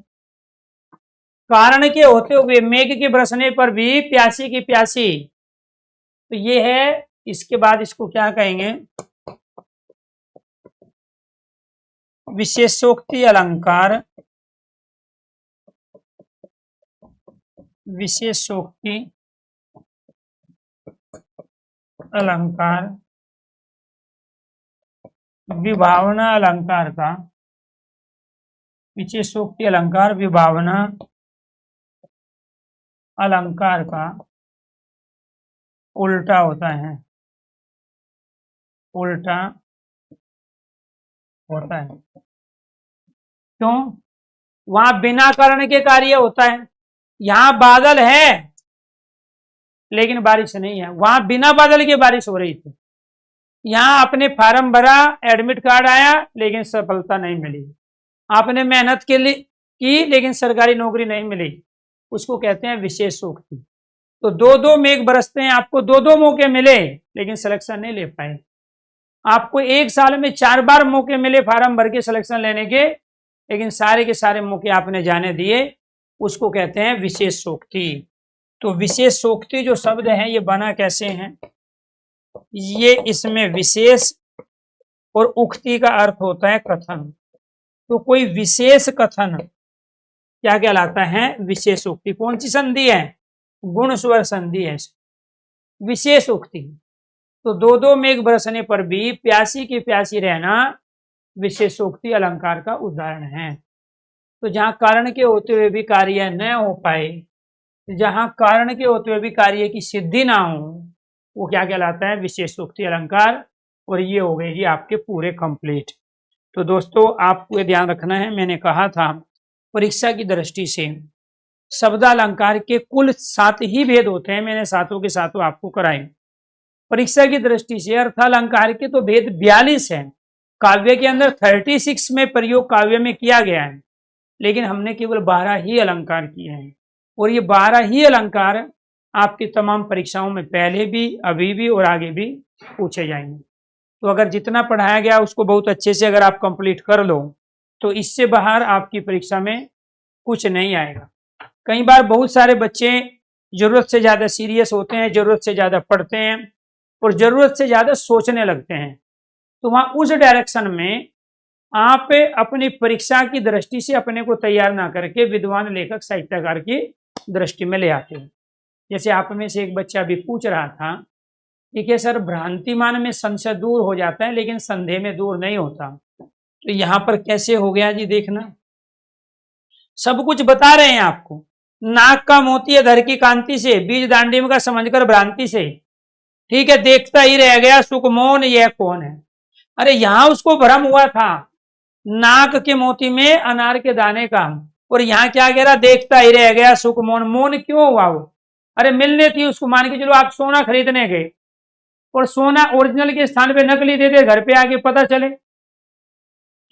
कारण के होते हुए मेघ के बरसने पर भी प्यासी की प्यासी, तो ये है। इसके बाद इसको क्या कहेंगे, विशेषोक्ति अलंकार। विशेषोक्ति अलंकार विभावना अलंकार का, विशेषोक्ति अलंकार विभावना अलंकार का उल्टा होता है, उल्टा होता है। क्यों? वहां बिना कारण के कार्य होता है। यहां बादल है लेकिन बारिश नहीं है, वहां बिना बादल के बारिश हो रही थी। यहां आपने फार्म भरा, एडमिट कार्ड आया लेकिन सफलता नहीं मिली। आपने मेहनत के लिए की लेकिन सरकारी नौकरी नहीं मिली, उसको कहते हैं विशेषोक्ति। तो दो दो मेघ बरसते हैं, आपको दो दो मौके मिले लेकिन सिलेक्शन नहीं ले पाए। आपको एक साल में 4 बार मौके मिले फार्म भर के सिलेक्शन लेने के, लेकिन सारे के सारे मौके आपने जाने दिए, उसको कहते हैं विशेषोक्ति। तो विशेषोक्ति जो शब्द है ये बना कैसे हैं, ये इसमें विशेष और उक्ति का अर्थ होता है कथन। तो कोई विशेष कथन क्या कहलाता है, विशेषोक्ति। कौन सी संधि है, गुण स्वर संधि है विशेषोक्ति। तो दो दो मेघ बरसने पर भी प्यासी की प्यासी रहना विशेषोक्ति अलंकार का उदाहरण है। तो जहां कारण के होते हुए भी कार्य न हो पाए, जहां कारण के होते हुए भी कार्य की सिद्धि ना हो, वो क्या कहलाता है, विशेषोक्ति अलंकार। और ये हो गए जी आपके पूरे कंप्लीट। तो दोस्तों आपको ये ध्यान रखना है, मैंने कहा था परीक्षा की दृष्टि से शब्दालंकार के कुल 7 ही भेद होते हैं, मैंने सातों के सातों आपको कराए। परीक्षा की दृष्टि से अर्थालंकार के तो भेद 42 हैं। काव्य के अंदर 36 में प्रयोग काव्य में किया गया है, लेकिन हमने केवल 12 ही अलंकार किए हैं। और ये 12 ही अलंकार आपकी तमाम परीक्षाओं में पहले भी, अभी भी और आगे भी पूछे जाएंगे। तो अगर जितना पढ़ाया गया उसको बहुत अच्छे से अगर आप कंप्लीट कर लो, तो इससे बाहर आपकी परीक्षा में कुछ नहीं आएगा। कई बार बहुत सारे बच्चे जरूरत से ज्यादा सीरियस होते हैं, जरूरत से ज्यादा पढ़ते हैं और जरूरत से ज्यादा सोचने लगते हैं। तो वहां उस डायरेक्शन में आप अपनी परीक्षा की दृष्टि से अपने को तैयार ना करके विद्वान लेखक साहित्यकार की दृष्टि में ले आते हैं। जैसे आप में से एक बच्चा भी पूछ रहा था, ठीक है सर, भ्रांतिमान में संशय दूर हो जाता है लेकिन संदेह में दूर नहीं होता। तो यहां पर कैसे हो गया जी, देखना सब कुछ बता रहे हैं आपको। नाक का मोती धर की कांति से, बीज दांडिम का समझकर भ्रांति से, ठीक है, देखता ही रह गया सुख मौन, यह कौन है। अरे यहां उसको भ्रम हुआ था नाक के मोती में अनार के दाने का, और यहाँ क्या कह रहा, देखता ही रह गया सुख मौन। मौन क्यों हुआ वो? अरे मिलने थी उसको, मान के चलो आप सोना खरीदने गए और सोना ओरिजिनल के स्थान पे नकली दे दे, घर पे आके पता चले,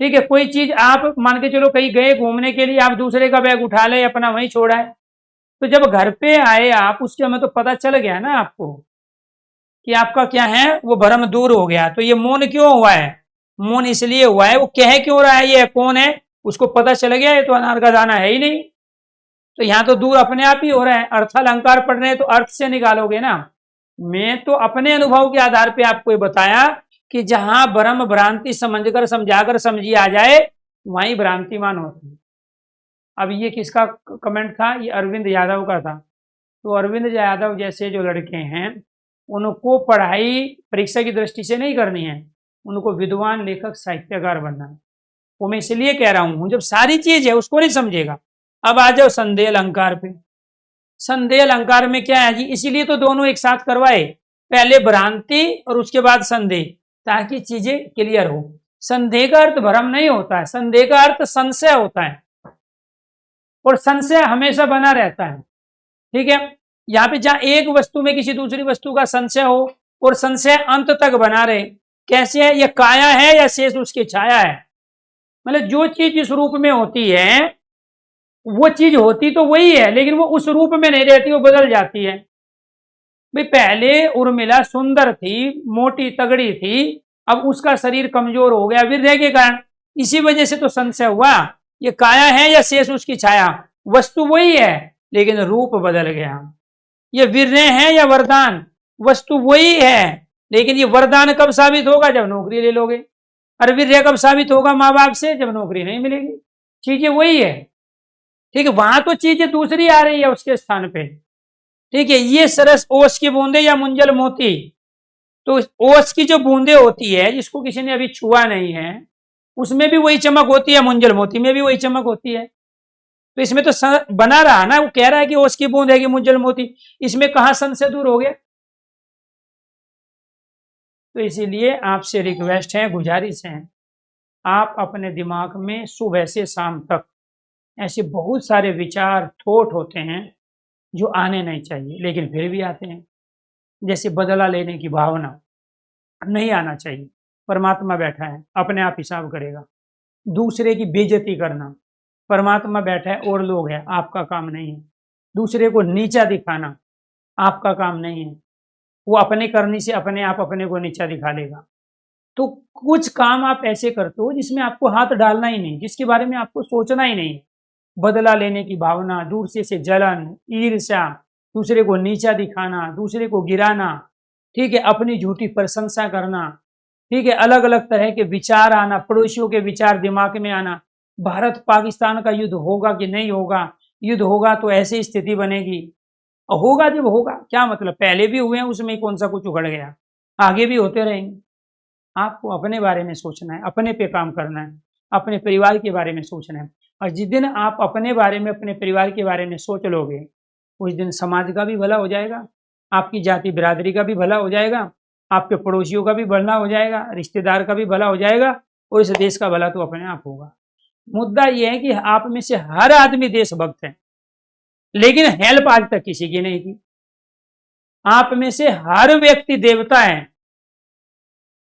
ठीक है। कोई चीज आप मान के चलो कहीं गए घूमने के लिए, आप दूसरे का बैग उठा ले, अपना वहीं छोड़ा है, तो जब घर पे आए आप, उसके हमें तो पता चल गया ना आपको कि आपका क्या है, वो भ्रम दूर हो गया। तो ये मौन क्यों हुआ है? मौन इसलिए हुआ है, वो कह क्यों रहा है, ये कौन है, उसको पता चल गया ये तो अनार का दाना है ही नहीं। तो यहाँ तो दूर अपने आप ही हो रहा है। अर्थ अलंकार पढ़ रहे हैं तो अर्थ से निकालोगे ना। मैं तो अपने अनुभव के आधार पे आपको ये बताया कि जहां भ्रम भ्रांति समझकर समझाकर समझी आ जाए, वहीं भ्रांतिमान होती है। अब ये किसका कमेंट था? ये अरविंद यादव का था। तो अरविंद यादव जैसे जो लड़के हैं, उनको पढ़ाई परीक्षा की दृष्टि से नहीं करनी है, उनको विद्वान लेखक साहित्यकार बनना है। वो मैं इसलिए कह रहा हूं, जब सारी चीज है उसको नहीं समझेगा। अब आ जाओ संदेह अलंकार पे। संदेह अलंकार में क्या है जी, इसीलिए तो दोनों एक साथ करवाए, पहले भ्रांति और उसके बाद संदेह, ताकि चीजें क्लियर हो। संदेह का अर्थ भ्रम नहीं होता है, संदेह का अर्थ संशय होता है, और संशय हमेशा बना रहता है, ठीक है। यहाँ पे जहां एक वस्तु में किसी दूसरी वस्तु का संशय हो, और संशय अंत तक बना रहे, कैसे है, यह काया है या शेष उसकी छाया है। मतलब जो चीज जिस रूप में होती है, वो चीज होती तो वही है, लेकिन वो उस रूप में नहीं रहती, वो बदल जाती है। भाई पहले उर्मिला सुंदर थी, मोटी तगड़ी थी, अब उसका शरीर कमजोर हो गया वीर्य के कारण, इसी वजह से तो संशय हुआ, ये काया है या शेष उसकी छाया। वस्तु वही है लेकिन रूप बदल गया। ये वीर्य है या वरदान, वस्तु वही है, लेकिन ये वरदान कब साबित होगा, जब नौकरी ले लोगे। और वीर्य कब साबित होगा माँ बाप से, जब नौकरी नहीं मिलेगी। चीजें वही है, ठीक है। वहां तो चीजें दूसरी आ रही है उसके स्थान पे, ठीक है। ये सरस ओस की बूंदे या मुंजल मोती, तो ओस की जो बूंदे होती है, जिसको किसी ने अभी छुआ नहीं है, उसमें भी वही चमक होती है, मुंजल मोती में भी वही चमक होती है। तो इसमें तो बना रहा ना, वो कह रहा है कि ओस की बूंद है कि मुंजल मोती, इसमें कहां संशय दूर हो गया। तो इसीलिए आपसे रिक्वेस्ट है, गुजारिश है, आप अपने दिमाग में सुबह से शाम तक ऐसे बहुत सारे विचार थॉट होते हैं जो आने नहीं चाहिए, लेकिन फिर भी आते हैं। जैसे बदला लेने की भावना नहीं आना चाहिए। परमात्मा बैठा है, अपने आप हिसाब करेगा। दूसरे की बेइज्जती करना, परमात्मा बैठा है और लोग हैं, आपका काम नहीं है। दूसरे को नीचा दिखाना आपका काम नहीं है, वो अपने करने से अपने आप अपने को नीचा दिखा लेगा। तो कुछ काम आप ऐसे करते हो जिसमें आपको हाथ डालना ही नहीं, जिसके बारे में आपको सोचना ही नहीं। बदला लेने की भावना, दूसरे से जलन, ईर्ष्या, दूसरे को नीचा दिखाना, दूसरे को गिराना, ठीक है, अपनी झूठी प्रशंसा करना, ठीक है, अलग अलग तरह के विचार आना, पड़ोसियों के विचार दिमाग में आना। भारत पाकिस्तान का युद्ध होगा कि नहीं होगा, युद्ध होगा तो ऐसी स्थिति बनेगी, होगा जब होगा क्या मतलब, पहले भी हुए हैं, उसमें कौन सा कुछ उगड़ गया, आगे भी होते रहेंगे। आपको अपने बारे में सोचना है, अपने पे काम करना है, अपने परिवार के बारे में सोचना है। और जिस दिन आप अपने बारे में, अपने परिवार के बारे में सोच लोगे, उस दिन समाज का भी भला हो जाएगा, आपकी जाति बिरादरी का भी भला हो जाएगा, आपके पड़ोसियों का भी भला हो जाएगा, रिश्तेदार का भी भला हो जाएगा, और इस देश का भला तो अपने आप होगा। मुद्दा यह है कि आप में से हर आदमी देशभक्त है, लेकिन हेल्प आज तक किसी की नहीं की। आप में से हर व्यक्ति देवता है,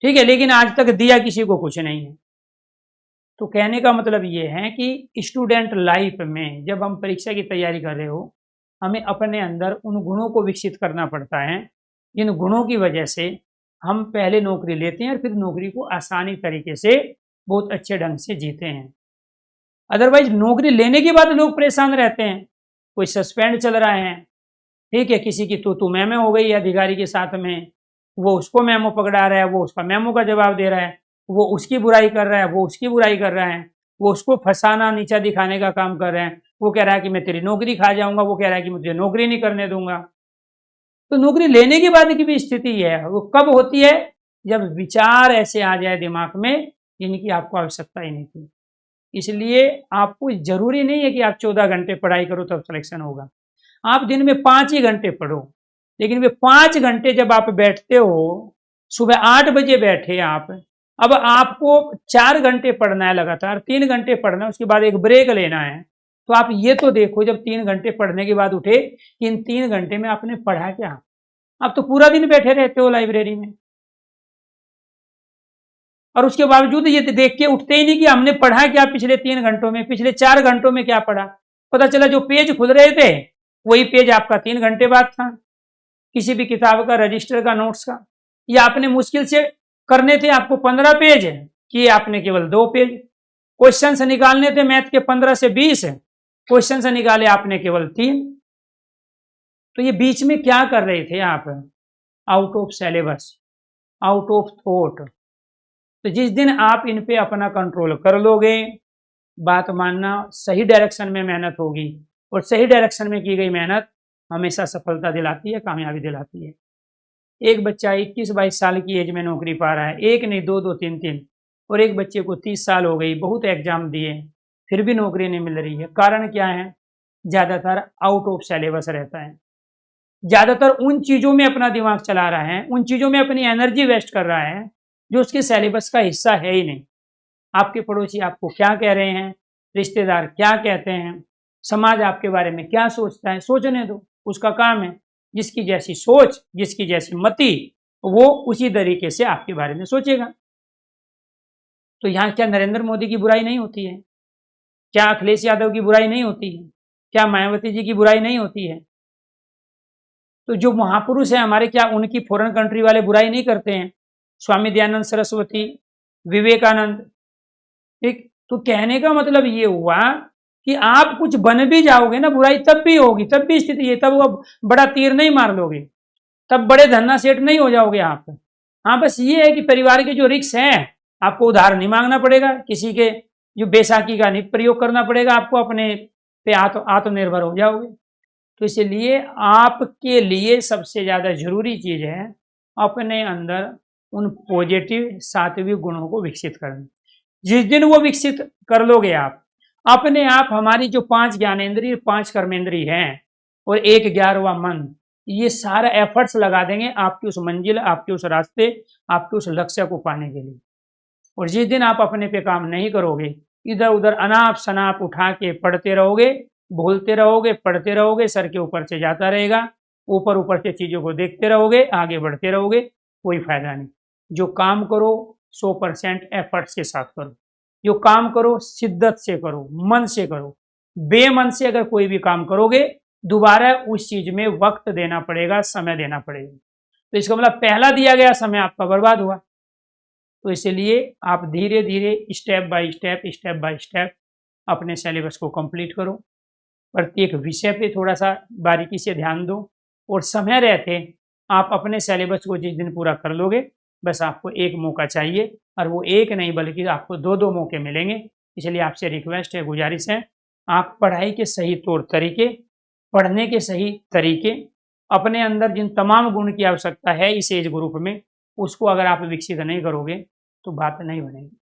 ठीक है, लेकिन आज तक दिया किसी को कुछ नहीं है। तो कहने का मतलब ये है कि स्टूडेंट लाइफ में जब हम परीक्षा की तैयारी कर रहे हो, हमें अपने अंदर उन गुणों को विकसित करना पड़ता है जिन गुणों की वजह से हम पहले नौकरी लेते हैं और फिर नौकरी को आसानी तरीके से बहुत अच्छे ढंग से जीते हैं। अदरवाइज नौकरी लेने के बाद लोग परेशान रहते हैं, कोई सस्पेंड चल रहा है, ठीक है, किसी की तू मैमो हो गई है अधिकारी के साथ में, वो उसको मेमो पकड़ा रहा है, वो उसका मेमो का जवाब दे रहा है, वो उसकी बुराई कर रहा है, वो उसकी बुराई कर रहा है, वो उसको फंसाना नीचा दिखाने का काम कर रहे हैं। वो कह रहा है कि मैं तेरी नौकरी खा जाऊंगा, वो कह रहा है कि मुझे नौकरी नहीं करने दूंगा। तो नौकरी लेने के बाद की भी स्थिति है, वो कब होती है, जब विचार ऐसे आ जाए दिमाग में जिनकी आपको आवश्यकता ही नहीं थी। इसलिए आपको जरूरी नहीं है कि आप 14 घंटे पढ़ाई करो तब सिलेक्शन होगा। आप दिन में 5 ही घंटे पढ़ो, लेकिन वे 5 घंटे जब आप बैठते हो, सुबह 8 बजे बैठे आप, अब आपको 4 घंटे पढ़ना है लगातार, 3 घंटे पढ़ना है, उसके बाद एक ब्रेक लेना है, तो आप ये तो देखो जब 3 घंटे पढ़ने के बाद उठे कि इन 3 घंटे में आपने पढ़ा क्या। आप तो पूरा दिन बैठे रहते हो लाइब्रेरी में, और उसके बावजूद ये देख के उठते ही नहीं कि हमने पढ़ा क्या पिछले 3 घंटों में, पिछले 4 घंटों में क्या पढ़ा। पता चला जो पेज खुल रहे थे वही पेज आपका 3 घंटे बाद था, किसी भी किताब का, रजिस्टर का, नोट्स का। ये आपने मुश्किल से करने थे आपको 15 पेज, कि आपने केवल 2 पेज। क्वेश्चन से निकालने थे मैथ के 15 से 20, क्वेश्चन से निकाले आपने केवल 3। तो ये बीच में क्या कर रहे थे आप, out of syllabus, out of thought. तो जिस दिन आप इन पे अपना कंट्रोल कर लोगे, बात मानना, सही डायरेक्शन में मेहनत होगी, और सही डायरेक्शन में की गई मेहनत हमेशा सफलता दिलाती है, कामयाबी दिलाती है। एक बच्चा 21-22 साल की एज में नौकरी पा रहा है, एक नहीं 2-2 3-3, और एक बच्चे को 30 साल हो गई, बहुत एग्जाम दिए, फिर भी नौकरी नहीं मिल रही है। कारण क्या है? ज़्यादातर आउट ऑफ सिलेबस रहता है, ज़्यादातर उन चीज़ों में अपना दिमाग चला रहा है, उन चीज़ों में अपनी एनर्जी वेस्ट कर रहा है जो उसके सिलेबस का हिस्सा है ही नहीं। आपके पड़ोसी आपको क्या कह रहे हैं, रिश्तेदार क्या कहते हैं, समाज आपके बारे में क्या सोचता है, सोचने दो, उसका काम है। जिसकी जैसी सोच, जिसकी जैसी मति, वो उसी तरीके से आपके बारे में सोचेगा। तो यहाँ क्या नरेंद्र मोदी की बुराई नहीं होती है? क्या अखिलेश यादव की बुराई नहीं होती है? क्या मायावती जी की बुराई नहीं होती है? तो जो महापुरुष है हमारे, क्या उनकी फॉरेन कंट्री वाले बुराई नहीं करते हैं? स्वामी दयानंद सरस्वती, विवेकानंद। ठीक, तो कहने का मतलब ये हुआ कि आप कुछ बन भी जाओगे ना, बुराई तब भी होगी, तब भी स्थिति है, तब वो बड़ा तीर नहीं मार लोगे, तब बड़े धन्ना सेठ नहीं हो जाओगे आप। हाँ, बस ये है कि परिवार के जो रिक्स हैं, आपको उधार नहीं मांगना पड़ेगा, किसी के जो बैसाखी का नहीं प्रयोग करना पड़ेगा, आपको अपने पे आत्मनिर्भर हो जाओगे। तो इसलिए आपके लिए सबसे ज्यादा जरूरी चीज है अपने अंदर उन पॉजिटिव सात्विक गुणों को विकसित करना। जिस दिन वो विकसित कर लोगे आप, अपने आप हमारी जो 5 ज्ञानेंद्रिय, 5 कर्मेंद्रिय हैं, और 1 11वां मन, ये सारा एफर्ट्स लगा देंगे आपकी उस मंजिल, आपके उस रास्ते, आपके उस लक्ष्य को पाने के लिए। और जिस दिन आप अपने पे काम नहीं करोगे, इधर उधर अनाप शनाप उठा के पढ़ते रहोगे, बोलते रहोगे, पढ़ते रहोगे, सर के ऊपर से जाता रहेगा, ऊपर ऊपर से चीजों को देखते रहोगे, आगे बढ़ते रहोगे, कोई फायदा नहीं। जो काम करो 100% एफर्ट्स के साथ करो, जो काम करो शिद्दत से करो, मन से करो। बेमन से अगर कोई भी काम करोगे, दोबारा उस चीज में वक्त देना पड़ेगा, समय देना पड़ेगा। तो इसका मतलब पहला दिया गया समय आपका बर्बाद हुआ। तो इसलिए आप धीरे धीरे, स्टेप बाय स्टेप अपने सिलेबस को कंप्लीट करो। प्रत्येक विषय पे थोड़ा सा बारीकी से ध्यान दो, और समय रहते आप अपने सिलेबस को जिस दिन पूरा कर लोगे, बस आपको एक मौका चाहिए, और वो एक नहीं बल्कि आपको 2-2 मौके मिलेंगे। इसलिए आपसे रिक्वेस्ट है, गुजारिश है, आप पढ़ाई के सही तौर तरीके, पढ़ने के सही तरीके, अपने अंदर जिन तमाम गुण की आवश्यकता है इस एज ग्रुप में, उसको अगर आप विकसित नहीं करोगे तो बात नहीं बनेगी।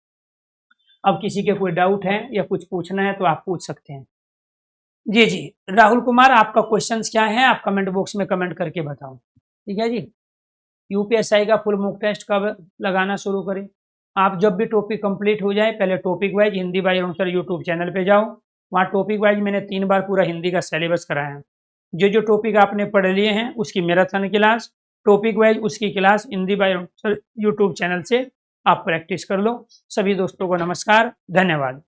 अब किसी के कोई डाउट है या कुछ पूछना है तो आप पूछ सकते हैं। जी, राहुल कुमार, आपका क्वेश्चन क्या है, आप कमेंट बॉक्स में कमेंट करके बताओ। ठीक है जी। यूपीएसआई का फुल मॉक टेस्ट कब लगाना शुरू करें? आप जब भी टॉपिक कंप्लीट हो जाए, पहले topic wise Hindi by sir YouTube channel पे जाओ, वहाँ टॉपिक वाइज मैंने 3 बार पूरा हिंदी का सिलेबस कराया है। जो टॉपिक आपने पढ़ लिए हैं उसकी मैराथन क्लास, टॉपिक वाइज उसकी class Hindi by sir YouTube channel से आप प्रैक्टिस कर लो। सभी दोस्तों को नमस्कार, धन्यवाद।